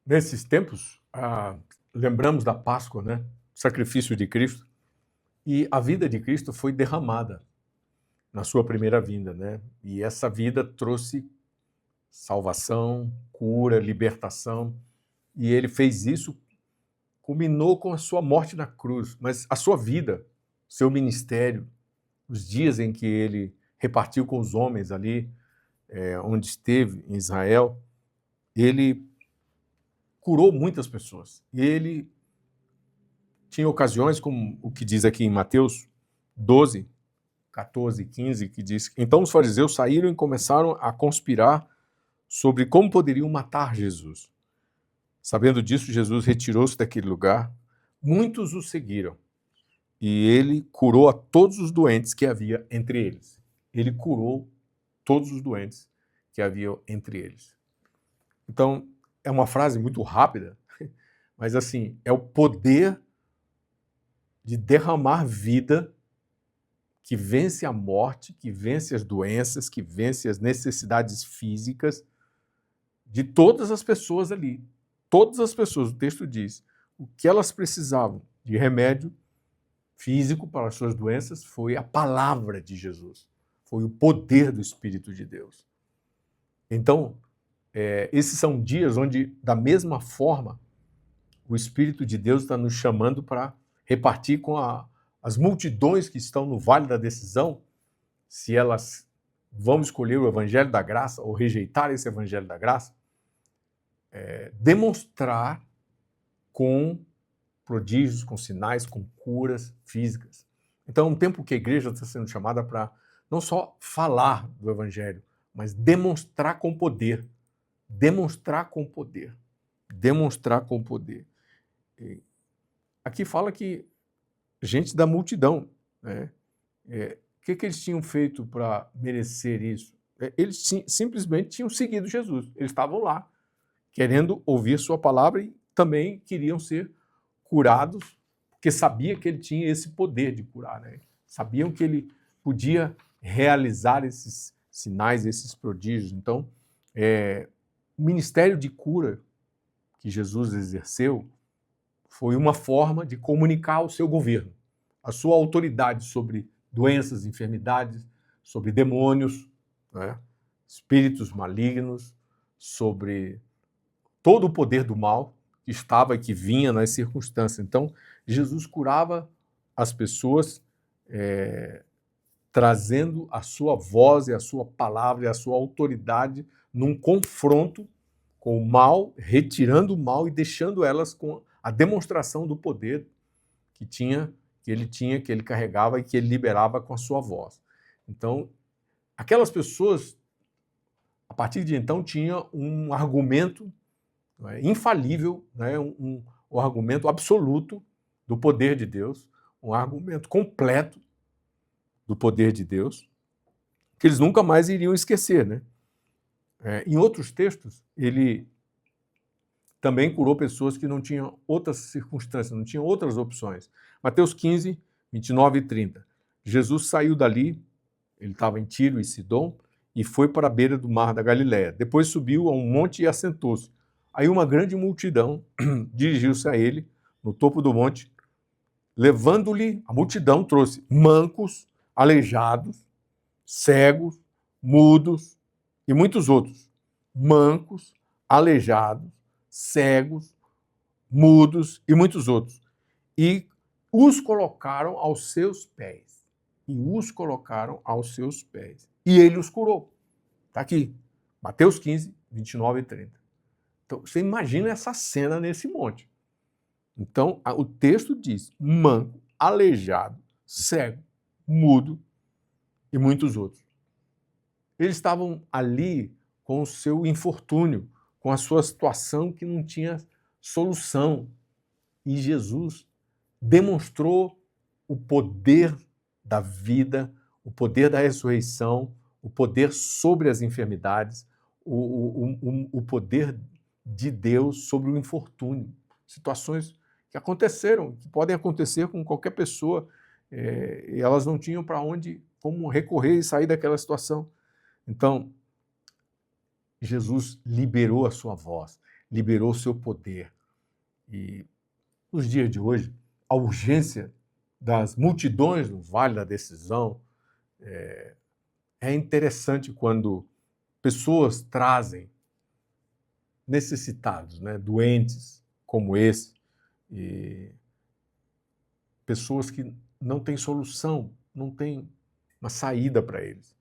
Nesses tempos, lembramos da Páscoa, né? O sacrifício de Cristo. E a vida de Cristo foi derramada na sua primeira vinda, né? E essa vida trouxe salvação, cura, libertação. E ele fez isso, culminou com a sua morte na cruz. Mas a sua vida, seu ministério, os dias em que ele repartiu com os homens ali, onde esteve, em Israel, ele curou muitas pessoas. Ele tinha ocasiões, como o que diz aqui em Mateus 12, 14, 15, que diz: então os fariseus saíram e começaram a conspirar sobre como poderiam matar Jesus. Sabendo disso, Jesus retirou-se daquele lugar. Muitos o seguiram e ele curou a todos os doentes que havia entre eles. Ele curou todos os doentes que havia entre eles. Então, é uma frase muito rápida, mas assim, é o poder de derramar vida que vence a morte, que vence as doenças, que vence as necessidades físicas de todas as pessoas ali. Todas as pessoas, o texto diz, o que elas precisavam de remédio físico para as suas doenças foi a palavra de Jesus, foi o poder do Espírito de Deus. Então, esses são dias onde, da mesma forma, o Espírito de Deus está nos chamando para repartir com as multidões que estão no Vale da Decisão, se elas vão escolher o Evangelho da Graça ou rejeitar esse Evangelho da Graça, demonstrar com prodígios, com sinais, com curas físicas. Então, é um tempo que a igreja está sendo chamada para não só falar do Evangelho, mas demonstrar com poder. Demonstrar com poder. Demonstrar com poder. Aqui fala que gente da multidão, né? O que eles tinham feito para merecer isso? Eles simplesmente tinham seguido Jesus. Eles estavam lá, querendo ouvir sua palavra e também queriam ser curados, porque sabia que ele tinha esse poder de curar, né? Sabiam que ele podia realizar esses sinais, esses prodígios. Então, o ministério de cura que Jesus exerceu foi uma forma de comunicar o seu governo, a sua autoridade sobre doenças, enfermidades, sobre demônios, né? Espíritos malignos, sobre todo o poder do mal que estava e que vinha nas circunstâncias. Então, Jesus curava as pessoas trazendo a sua voz e a sua palavra e a sua autoridade num confronto com o mal, retirando o mal e deixando elas com a demonstração do poder que ele carregava e que ele liberava com a sua voz. Então, aquelas pessoas, a partir de então, tinham um argumento infalível, né? um argumento absoluto do poder de Deus, um argumento completo do poder de Deus, que eles nunca mais iriam esquecer, né? Em outros textos, ele também curou pessoas que não tinham outras circunstâncias, não tinham outras opções. Mateus 15, 29 e 30. Jesus saiu dali, ele estava em Tiro e Sidom, e foi para a beira do mar da Galileia. Depois subiu a um monte e assentou-se. Aí uma grande multidão dirigiu-se a ele, no topo do monte, levando-lhe, a multidão trouxe mancos, aleijados, cegos, mudos e muitos outros. Mancos, aleijados, cegos, mudos e muitos outros. E os colocaram aos seus pés. E os colocaram aos seus pés. E ele os curou. Está aqui, Mateus 15, 29 e 30. Então, você imagina essa cena nesse monte. Então, o texto diz: manco, aleijado, cego, mudo e muitos outros. Eles estavam ali com o seu infortúnio, com a sua situação que não tinha solução. E Jesus demonstrou o poder da vida, o poder da ressurreição, o poder sobre as enfermidades, o poder de Deus sobre o infortúnio. Situações que aconteceram, que podem acontecer com qualquer pessoa, e elas não tinham para onde, como recorrer e sair daquela situação. Então, Jesus liberou a sua voz, liberou o seu poder. E nos dias de hoje, a urgência das multidões no Vale da Decisão é interessante quando pessoas trazem necessitados, né, doentes como esse, e pessoas que não têm solução, não têm uma saída para eles.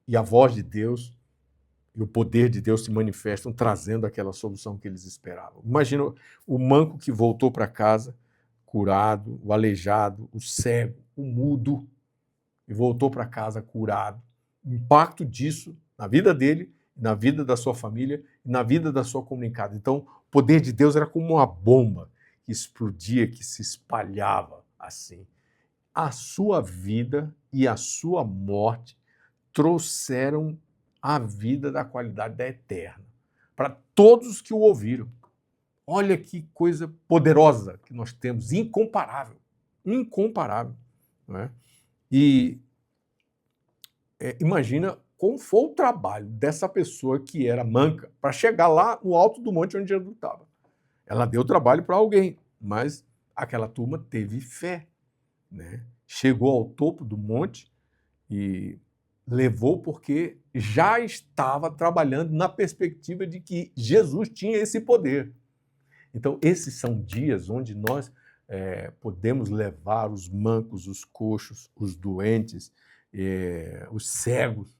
E a voz de Deus e o poder de Deus se manifestam trazendo aquela solução que eles esperavam. Imagina o manco que voltou para casa curado, o aleijado, o cego, o mudo, e voltou para casa curado. O impacto disso na vida dele, na vida da sua família e na vida da sua comunidade. Então, o poder de Deus era como uma bomba que explodia, que se espalhava assim. A sua vida e a sua morte trouxeram a vida da qualidade da eterna para todos que o ouviram. Olha que coisa poderosa que nós temos, incomparável, incomparável, não é? E imagina como foi o trabalho dessa pessoa que era manca para chegar lá no alto do monte onde Jesus estava. Ela deu trabalho para alguém, mas aquela turma teve fé, né? Chegou ao topo do monte e levou porque já estava trabalhando na perspectiva de que Jesus tinha esse poder. Então, esses são dias onde nós podemos levar os mancos, os coxos, os doentes, os cegos,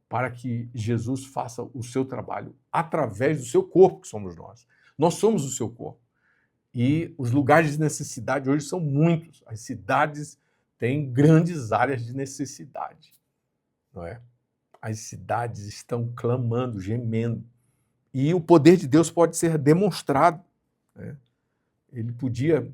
para que Jesus faça o seu trabalho através do seu corpo, que somos nós. Nós somos o seu corpo. E os lugares de necessidade hoje são muitos. As cidades têm grandes áreas de necessidade, não é? As cidades estão clamando, gemendo. E o poder de Deus pode ser demonstrado, né? Ele podia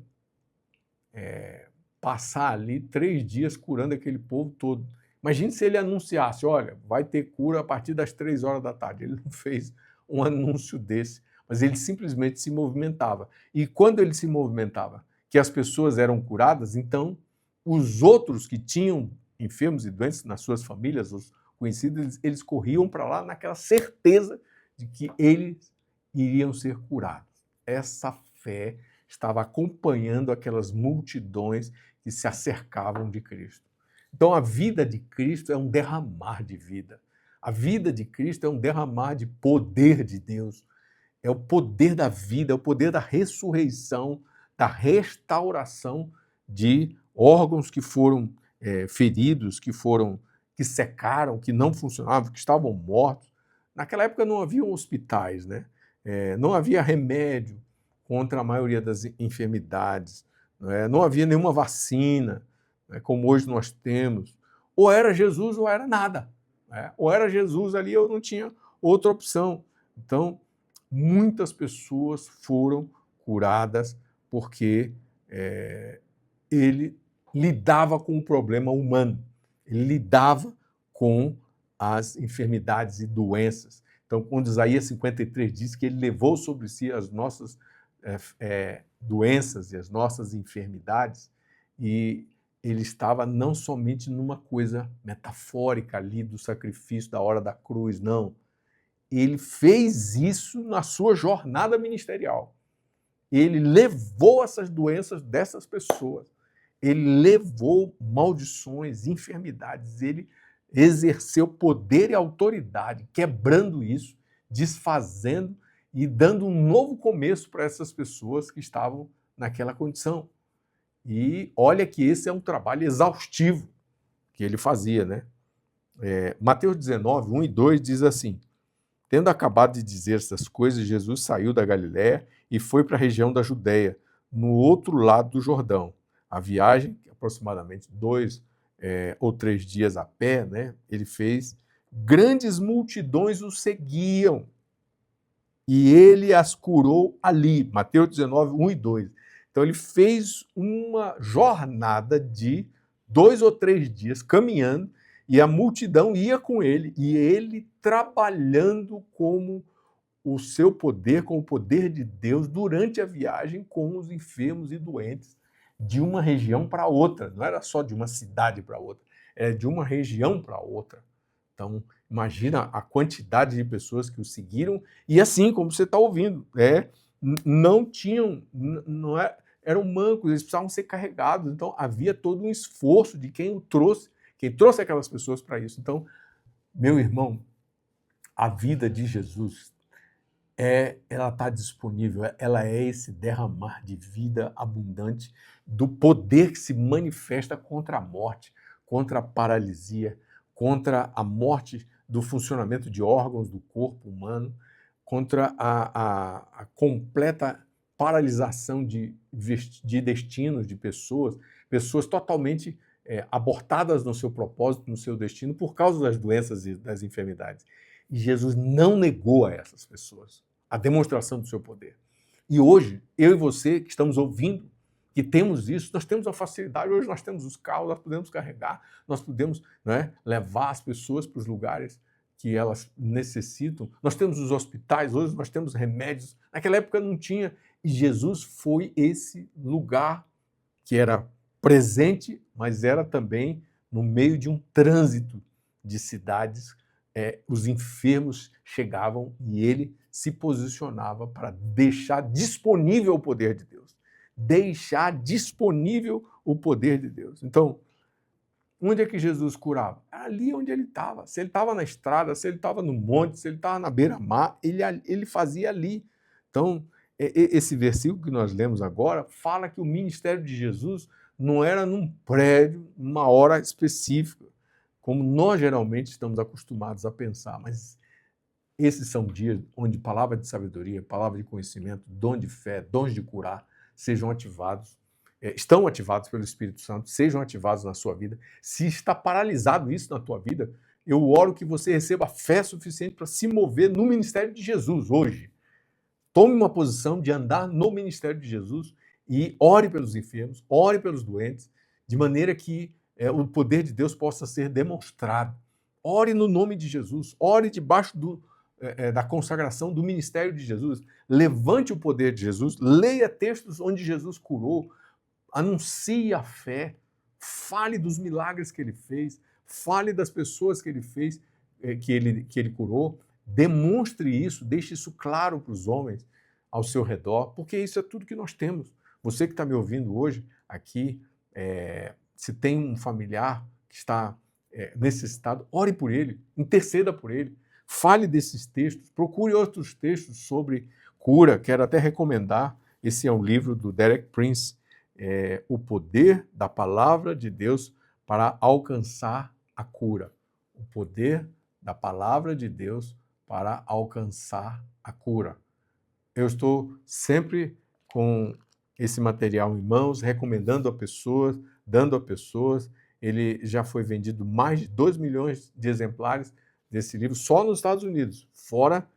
passar ali 3 dias curando aquele povo todo. Imagine se ele anunciasse, olha, vai ter cura a partir das 3 horas da tarde. Ele não fez um anúncio desse, mas ele simplesmente se movimentava. E quando ele se movimentava, que as pessoas eram curadas, então os outros que tinham enfermos e doentes nas suas famílias, os conhecidos, eles corriam para lá naquela certeza de que eles iriam ser curados. Essa fé estava acompanhando aquelas multidões que se acercavam de Cristo. Então, a vida de Cristo é um derramar de vida. A vida de Cristo é um derramar de poder de Deus. É o poder da vida, é o poder da ressurreição, da restauração de órgãos que foram feridos, que secaram, que não funcionavam, que estavam mortos. Naquela época não havia hospitais, né? Não havia remédio contra a maioria das enfermidades, não havia nenhuma vacina, como hoje nós temos. Ou era Jesus ou era nada. Ou era Jesus ali, eu não tinha outra opção. Então, muitas pessoas foram curadas porque ele lidava com o problema humano, ele lidava com as enfermidades e doenças. Então, quando Isaías 53 diz que ele levou sobre si as nossas doenças e as nossas enfermidades, e ele estava não somente numa coisa metafórica ali do sacrifício da hora da cruz, não. Ele fez isso na sua jornada ministerial. Ele levou essas doenças dessas pessoas. Ele levou maldições, enfermidades. Ele exerceu poder e autoridade, quebrando isso, desfazendo e dando um novo começo para essas pessoas que estavam naquela condição. E olha que esse é um trabalho exaustivo que ele fazia, né? Mateus 19, 1 e 2 diz assim: tendo acabado de dizer essas coisas, Jesus saiu da Galiléia e foi para a região da Judéia, no outro lado do Jordão. A viagem, aproximadamente 2 ou 3 dias a pé, né, ele fez, grandes multidões o seguiam, e ele as curou ali. Mateus 19, 1 e 2. Então ele fez uma jornada de 2 ou 3 dias caminhando, e a multidão ia com ele, e ele trabalhando como o seu poder, com o poder de Deus, durante a viagem com os enfermos e doentes, de uma região para outra. Não era só de uma cidade para outra, era de uma região para outra. Então, Imagina a quantidade de pessoas que o seguiram e assim, como você está ouvindo, não tinham, não é, eram mancos, eles precisavam ser carregados. Então havia todo um esforço de quem trouxe aquelas pessoas para isso. Então, meu irmão, a vida de Jesus ela está disponível, ela é esse derramar de vida abundante do poder que se manifesta contra a morte, contra a paralisia, contra a morte do funcionamento de órgãos do corpo humano, contra a completa paralisação de destinos de pessoas totalmente abortadas no seu propósito, no seu destino, por causa das doenças e das enfermidades. E Jesus não negou a essas pessoas a demonstração do seu poder. E hoje, eu e você que estamos ouvindo, que temos isso, nós temos a facilidade, hoje nós temos os carros, nós podemos carregar, nós podemos levar as pessoas para os lugares que elas necessitam. Nós temos os hospitais, hoje nós temos remédios. Naquela época não tinha. E Jesus foi esse lugar que era presente, mas era também no meio de um trânsito de cidades. Os enfermos chegavam e ele se posicionava para deixar disponível o poder de Deus. Deixar disponível o poder de Deus. Então, onde é que Jesus curava? Ali onde ele estava. Se ele estava na estrada, se ele estava no monte, se ele estava na beira-mar, ele fazia ali. Então, esse versículo que nós lemos agora fala que o ministério de Jesus não era num prédio, numa hora específica, como nós geralmente estamos acostumados a pensar, mas esses são dias onde palavra de sabedoria, palavra de conhecimento, dom de fé, dons de curar sejam ativados, estão ativados pelo Espírito Santo, sejam ativados na sua vida. Se está paralisado isso na tua vida, eu oro que você receba fé suficiente para se mover no ministério de Jesus hoje. Tome uma posição de andar no ministério de Jesus e ore pelos enfermos, ore pelos doentes, de maneira que o poder de Deus possa ser demonstrado. Ore no nome de Jesus, ore debaixo da consagração do ministério de Jesus. Levante o poder de Jesus, leia textos onde Jesus curou, anuncie a fé, fale dos milagres que ele fez, fale das pessoas que ele fez, que ele curou, demonstre isso, deixe isso claro para os homens ao seu redor, porque isso é tudo que nós temos. Você que está me ouvindo hoje aqui, se tem um familiar que está necessitado, ore por ele, interceda por ele, fale desses textos, procure outros textos sobre cura. Quero até recomendar, esse é um livro do Derek Prince, O Poder da Palavra de Deus para Alcançar a Cura. O poder da Palavra de Deus para alcançar a cura. Eu estou sempre com esse material em mãos, recomendando a pessoas, dando a pessoas. Ele já foi vendido mais de 2 milhões de exemplares desse livro só nos Estados Unidos, fora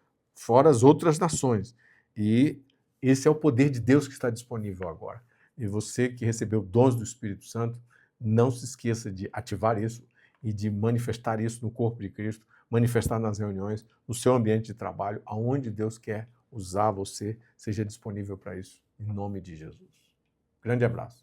as outras nações. E esse é o poder de Deus que está disponível agora. E você que recebeu dons do Espírito Santo, não se esqueça de ativar isso e de manifestar isso no corpo de Cristo, manifestar nas reuniões, no seu ambiente de trabalho, aonde Deus quer usar você, seja disponível para isso, em nome de Jesus. Grande abraço.